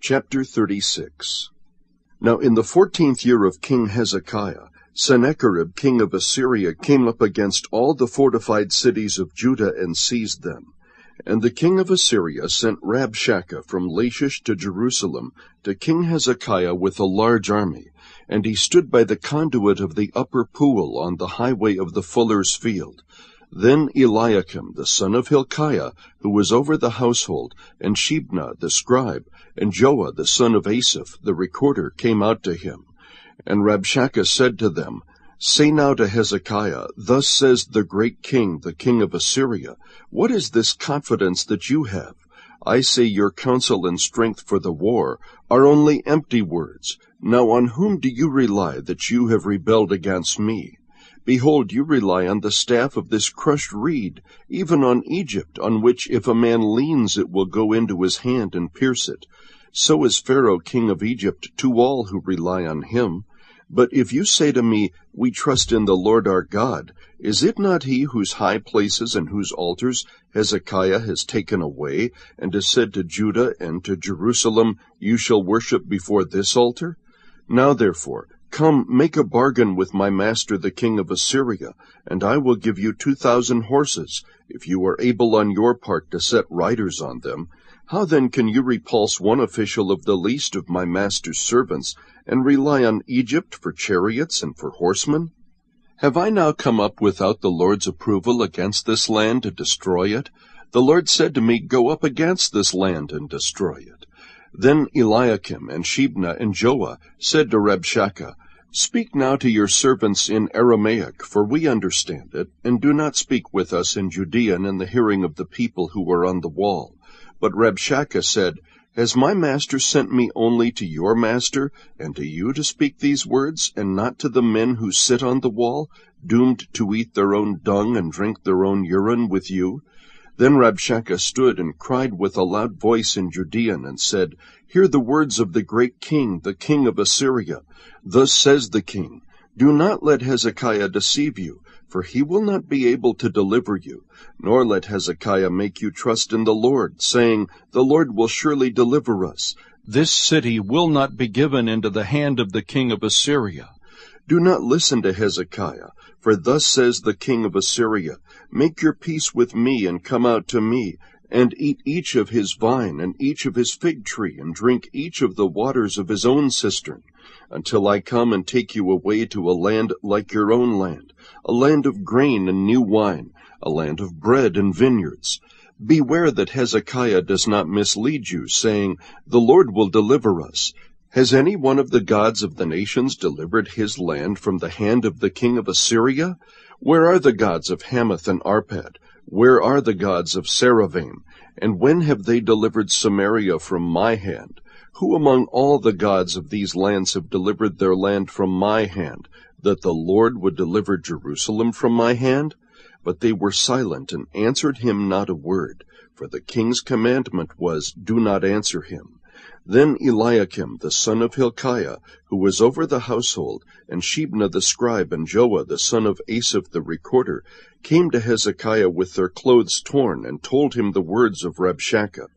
Chapter 36. Now in the 14th year of King Hezekiah, Sennacherib king of Assyria came up against all the fortified cities of Judah and seized them. And the king of Assyria sent Rabshakeh from Lachish to Jerusalem to King Hezekiah with a large army, and he stood by the conduit of the upper pool on the highway of the fuller's field. Then Eliakim the son of Hilkiah, who was over the household, and Shebna the scribe, and Joah the son of Asaph the recorder came out to him. And Rabshakeh said to them, Say now to Hezekiah, Thus says the great king, the king of Assyria, What is this confidence that you have? I say your counsel and strength for the war are only empty words. Now on whom do you rely that you have rebelled against me? Behold, you rely on the staff of this crushed reed, even on Egypt, on which if a man leans it will go into his hand and pierce it. So is Pharaoh king of Egypt to all who rely on him. But if you say to me, We trust in the Lord our God, is it not he whose high places and whose altars Hezekiah has taken away, and has said to Judah and to Jerusalem, You shall worship before this altar? Now therefore, come, make a bargain with my master the king of Assyria, and I will give you 2,000 horses, if you are able on your part to set riders on them. How then can you repulse one official of the least of my master's servants, and rely on Egypt for chariots and for horsemen? Have I now come up without the Lord's approval against this land to destroy it? The Lord said to me, Go up against this land and destroy it. Then Eliakim and Shebna and Joah said to Rabshakeh, Speak now to your servants in Aramaic, for we understand it, and do not speak with us in Judean in the hearing of the people who are on the wall. But Rabshakeh said, Has my master sent me only to your master, and to you to speak these words, and not to the men who sit on the wall, doomed to eat their own dung and drink their own urine with you? Then Rabshakeh stood and cried with a loud voice in Judean, and said, Hear the words of the great king, the king of Assyria. Thus says the king, Do not let Hezekiah deceive you, for he will not be able to deliver you, nor let Hezekiah make you trust in the Lord, saying, The Lord will surely deliver us. This city will not be given into the hand of the king of Assyria. Do not listen to Hezekiah, for thus says the king of Assyria, Make your peace with me, and come out to me, and eat each of his vine, and each of his fig tree, and drink each of the waters of his own cistern, until I come and take you away to a land like your own land, a land of grain and new wine, a land of bread and vineyards. Beware that Hezekiah does not mislead you, saying, The Lord will deliver us. Has any one of the gods of the nations delivered his land from the hand of the king of Assyria? Where are the gods of Hamath and Arpad? Where are the gods of Saravaim? And when have they delivered Samaria from my hand? Who among all the gods of these lands have delivered their land from my hand, that the Lord would deliver Jerusalem from my hand? But they were silent and answered him not a word, for the king's commandment was, Do not answer him. Then Eliakim the son of Hilkiah, who was over the household, and Shebna the scribe, and Joah the son of Asaph the recorder, came to Hezekiah with their clothes torn, and told him the words of Rabshakeh.